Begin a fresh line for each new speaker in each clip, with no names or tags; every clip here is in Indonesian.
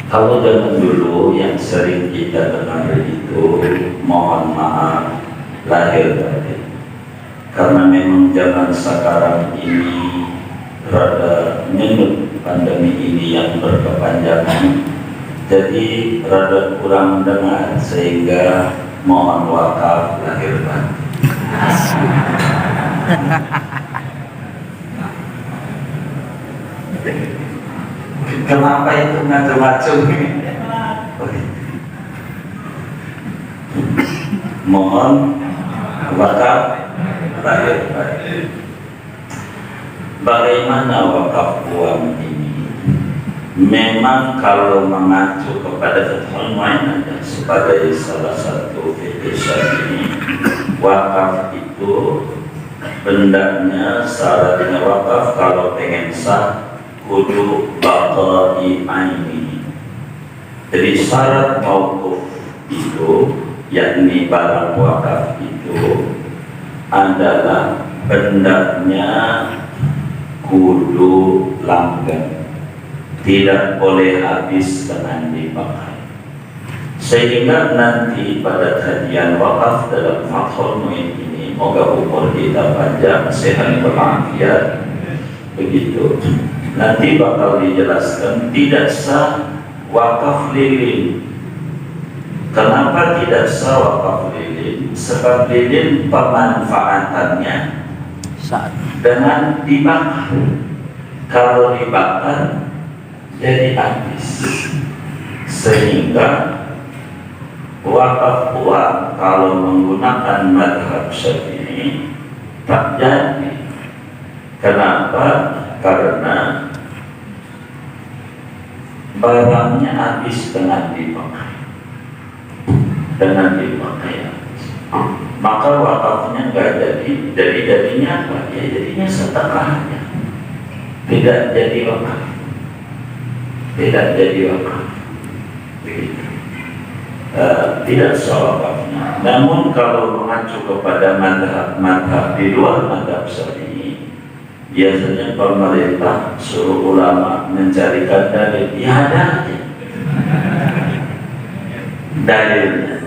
Kalau zaman dulu yang sering kita dengar itu, mohon maaf lahir batin. Karena memang zaman sekarang ini rada menyebut pandemi ini yang berkepanjangan, jadi rada kurang dengar, sehingga mohon wakaf lahir batin. Kenapa itu macam-macam? Mohon wakaf lahir batin. Bagaimana wakaf uang ini? Memang kalau mengacu kepada Fathul Mu'in sebagai salah satu fikih syar'i, wakaf itu bendanya syaratnya wakaf kalau pengen sah kudu baqa'i aini. Jadi syarat mauquf itu, yakni barang wakaf itu adalah bendanya kudu langgeng, tidak boleh habis dengan dipakai. Sehingga nanti pada kajian wakaf dalam Fathul Mu'in ini, moga umur kita panjang, sehat walafiat, begitu. Nanti bakal dijelaskan tidak sah wakaf lilin. Kenapa tidak sah wakaf lilin? Sebab lilin pemanfaatannya dengan dibakar. Kalau dibakar jadi habis, sehingga wakaf uang kalau menggunakan madhab Syafi'i tak jadi. Kenapa? Karena barangnya habis dengan dipakai, maka wakafnya nggak jadi. Jadi jadinya apa? Ya jadinya setengahnya, tidak jadi wakaf, begitu. Tidak sah wakafnya. Namun kalau mengacu kepada madhab di luar madhab Syafi'i, biasanya pemerintah suruh ulama mencarikan dalil. Ya ada dalilnya.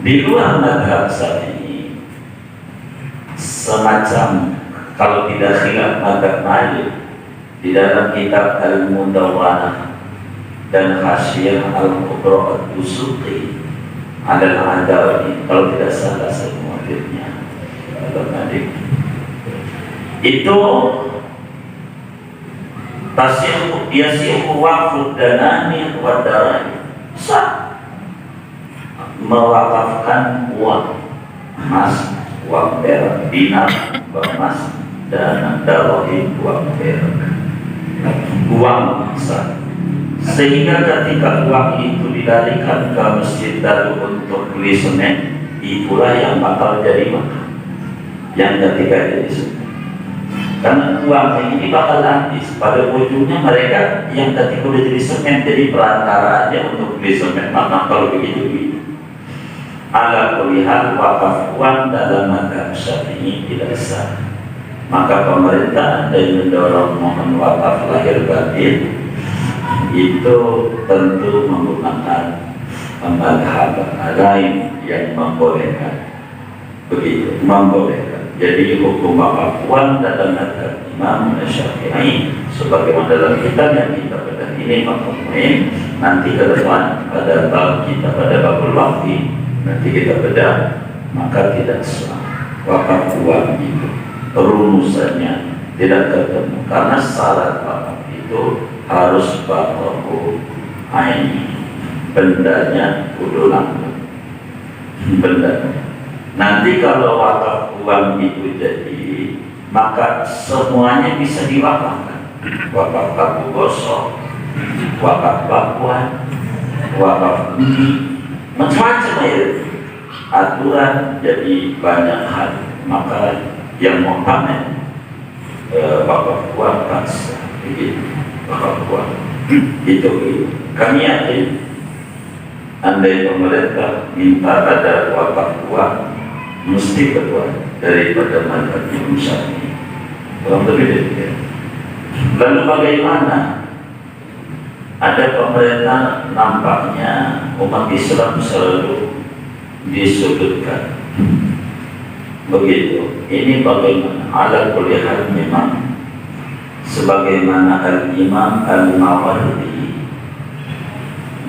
Di luar madhab Syafi'i, semacam kalau tidak khilaf madhab Malik, di dalam kitab Al-Mudawwanah dan Hasyiah Al-Kubra Ad-Dusuqi adalah Adawi, kalau tidak salah saya muadirnya Al-Malik, itu yasihu waqfud danani wa darani, sah mewakafkan uang emas, uang perak, dinar, emas, dan darahim, uang perak, uang sah. Sehingga ketika uang itu dilarikan ke Masjid Darul untuk beli semen, itulah yang bakal jadi wakaf, yang ketika jadi semen. Karena uang ini bakal habis, pada ujungnya mereka yang ketika udah jadi semen jadi perantara aja untuk beli semen. Maka kalau begitu, ala kulihal wakaf uang dalam madhab Syafi'i tidak sah. Maka pemerintah ada yang mendorong mohon wakaf lahir batin itu tentu menggunakan madhab lain yang membolehkan, begitu, membolehkan. Jadi hukum wakaf uang dalam madhab Imam Syafi'i sebagaimana dalam kitab yang kita bedah ini Fathul Mu'in, nanti ke depan pada bab kita pada babul waqfi nanti kita bedah, maka tidak sah wakaf uang itu. Rumusannya tidak ketemu karena syarat wakaf itu harus baqa'u aini, bendanya kudu langgeng, bendanya. Nanti kalau wakaf uang itu jadi, maka semuanya bisa diwakafkan. Wakaf kaku gosok, wakaf bakwan, wakaf ini, macam-macam ya. Aturan jadi banyak hal. Maka yang mau panen wakaf uang kan begitu, wakaf uang itu. Kami yakin andai pemerintah minta ada wakaf uang, mesti keluar daripada madhab Imam Syafi'i. Kurang lebih demikian. Lalu bagaimana Ada pemerintah nampaknya umat Islam selalu disudutkan. Begitu. Ini bagaimana? Ala kulli hal memang sebagaimana Al-Imam Al-Mawardi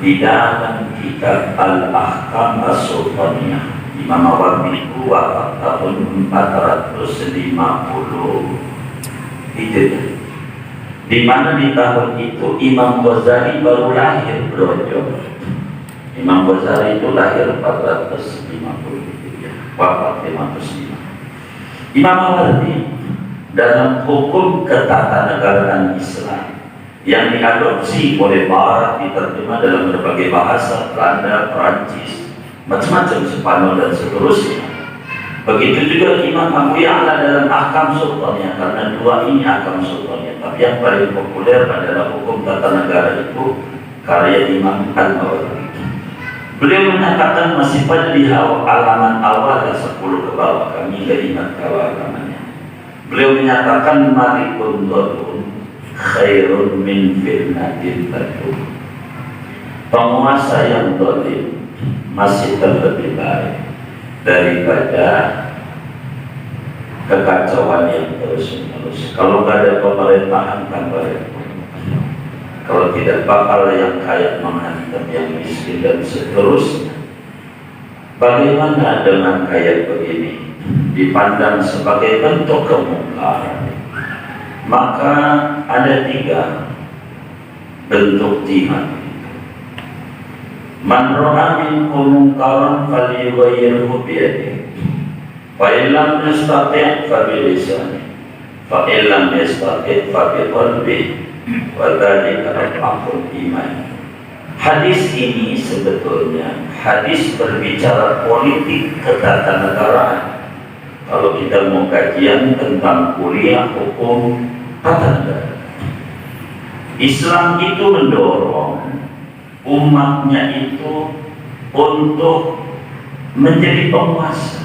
di dalam kitab Al-Ahkam As-Sultaniyah. Imam Mawardi itu wafat tahun 450 Hijriah. Di mana di tahun itu Imam Ghazali baru lahir, bro. Imam Ghazali itu lahir 450, wafat 505. Imam Mawardi dalam hukum ketatanegaraan Islam yang diadopsi oleh Barat, diterjemah dalam berbagai bahasa, Belanda, Perancis, macam-macam, Spanyol dan seterusnya. Begitu juga Imam Abu Ya'la dalam Ahkam Sultaniyah, karena dua ini Ahkam Sultaniyah. Tapi yang paling populer adalah hukum tata negara itu karya Imam Al-Mawardi. Beliau menyatakan masih pada di halaman awal 10 ke bawah, kami tidak ingat halamannya. Beliau menyatakan malikun dhalun khairun min fitnatin tadum. Penguasa yang zalim masih terlebih baik daripada kekacauan yang terus-menerus. Kalau nggak ada pemerintahan kan repot. Kalau tidak bakal yang kaya menghantam yang miskin dan seterusnya. Bagaimana dengan kayak begini dipandang sebagai bentuk kemungkaran? Maka ada 3 bentuk jihad. Man ra'a minkum munkaran falyughayyirhu biyadihi, fa in lam yastati' fa bilisanihi, fa in lam yastati' fa biqalbihi, wa dzalika adhaful iman. Hadis ini sebetulnya hadis berbicara politik ketatanegaraan. Kalau kita mau kajian tentang kuliah hukum tata negara, Islam itu mendorong umatnya itu untuk menjadi penguasa.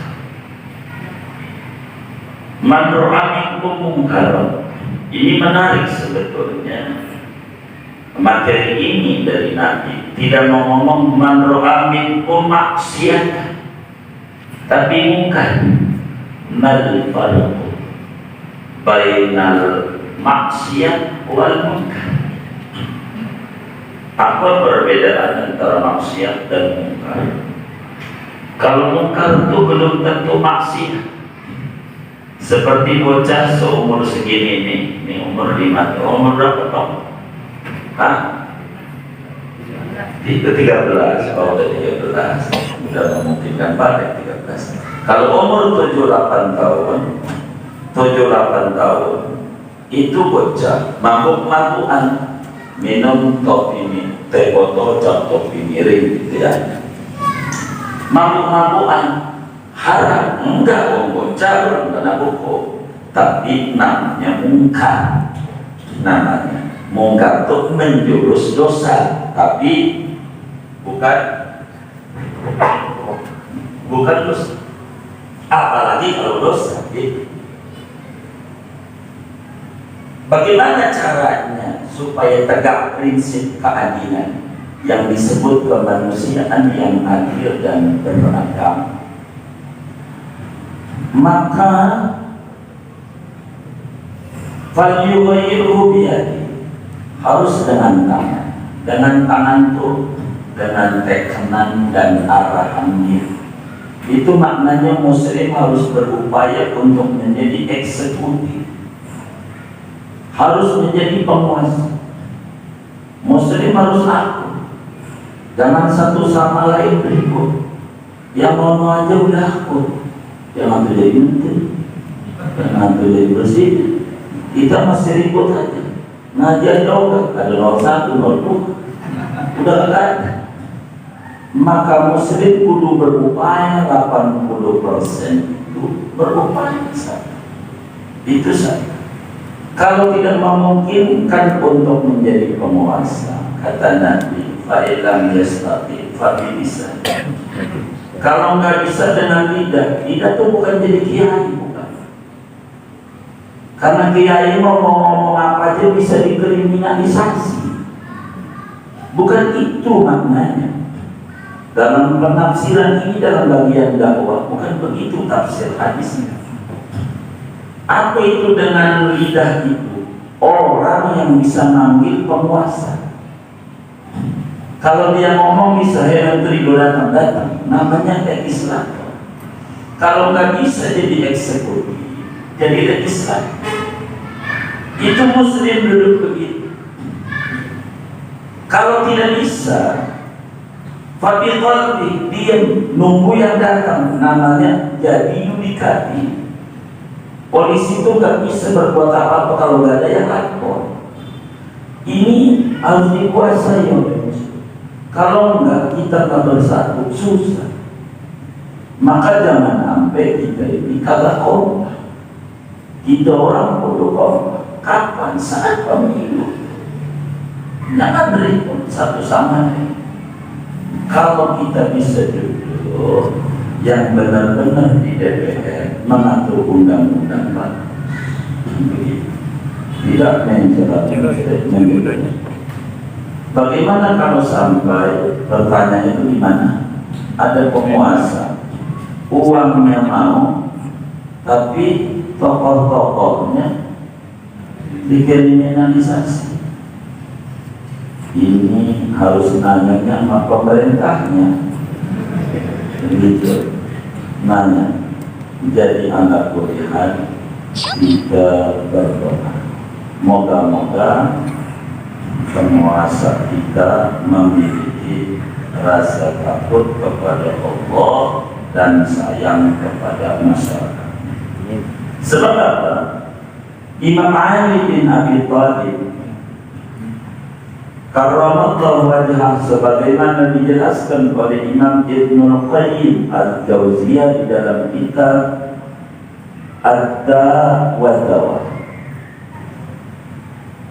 Man ra'a minkum munkaran. Ini menarik sebetulnya. Materi ini dari Nabi tidak mau ngomong man ra'a minkum maksiat, tapi mungkar. Mal farqu bainal maksiat wal munkar. Apa perbedaan antara maksiat dan mungkar? Kalau mungkar itu belum tentu maksiat. Seperti bocah seumur segini ini umur 5 tahun, umur berapa tahun? Hah? Itu 13, oh udah 13, udah memungkinkan balik 13. Kalau umur 7-8 tahun, 7-8 tahun, itu bocah mabuk-mabukan, minum topi teh botol cap topi miring gitu ya. Mabuk-mabukan haram, enggak bocah karena buku, tapi namanya mungkar. Namanya mungkar itu menjurus dosa, tapi bukan dosa. Apalagi kalau dosa gitu. Bagaimana caranya supaya tegak prinsip keadilan yang disebut kemanusiaan yang adil dan beragam? Maka falyughayyirhu biyadihi, harus dengan tangan tuh dengan tekanan dan arahannya. Itu maknanya muslim harus berupaya untuk menjadi eksekutif, harus menjadi penguasa. Muslim harus aku, jangan satu sama lain berikut. Yang mau aja udah aku, jangan tuh jadi menteri, jangan tuh jadi presiden. Kita masih ribut aja. Ngaji aja ada 01, 02, udah gak ada. Maka muslim kudu berupaya 80% itu berupaya saja. Itu saja. Kalau tidak memungkinkan untuk menjadi penguasa, kata Nabi, fa'ilam yastati fa'ilisa. Kalau nggak bisa dengan lidah itu bukan jadi kiai, bukan. Karena kiai mau ngomong apa aja bisa dikriminalisasi. Bukan itu maknanya. Dalam penafsiran ini, dalam bagian dakwah, bukan begitu tafsir hadisnya. Apa itu dengan lidah itu? Orang yang bisa manggil penguasa. Kalau dia ngomong bisa, menteri datang, namanya legislator. Kalau nggak bisa jadi eksekutif, jadi legislator. Itu muslim duduk begitu. Kalau tidak bisa, fabiqalbi, dia nunggu yang datang, namanya jadi yudikati. Polisi itu nggak bisa berbuat apa-apa kalau nggak ada yang lapor. Ini harus dikuasai oleh muslim. Kalau enggak, kita nggak bersatu, susah. Maka jangan sampai kita ini kagak kompak. Kita orang bodoh kompak. Kapan? Saat pemilu. Jangan berikut satu sama lain. Kalau kita bisa duduk yang benar-benar di DPR mengatur undang-undang begitu, tidak menjerat. Bagaimana kalau sampai bertanya itu di mana? Ada penguasa, uangnya mau, tapi tokoh-tokohnya dikriminalisasi. Ini harus nanya sama pemerintahnya, begitu. Nanya. Jadi anak kuliah kita berdoa, moga-moga penguasa kita memiliki rasa takut kepada Allah dan sayang kepada masyarakat. Sebab apa? Imam Ali bin Abi Thalib karramallahu wajhah, sebagaimana dijelaskan oleh Imam Ibnul Qayyim Al-Jauziyah di dalam kitab Ad-Da' wa Dawa,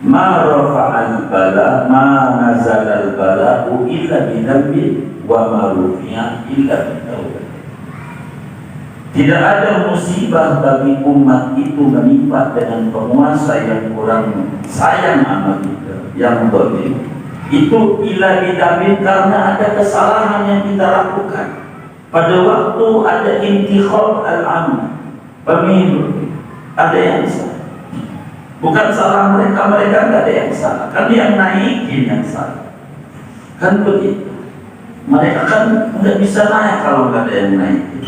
ma rafa'al bala ma nazalal bala'u illa bidambi wa ma rufi'a illa bidawah. Tidak ada musibah bagi umat itu menimpa dengan penguasa yang kurang sayang sama kita, yang zalim. Itu illa bidambi, karena ada kesalahan yang kita lakukan. Pada waktu ada intikhab al-am, pemilu, ada yang salah. Bukan salah mereka, mereka nggak ada yang salah. Kan yang naikin yang salah. Kan begitu. Mereka kan nggak bisa naik kalau nggak ada yang naikin.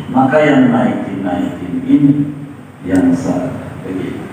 Maka yang naikin ini yang salah. Begitu.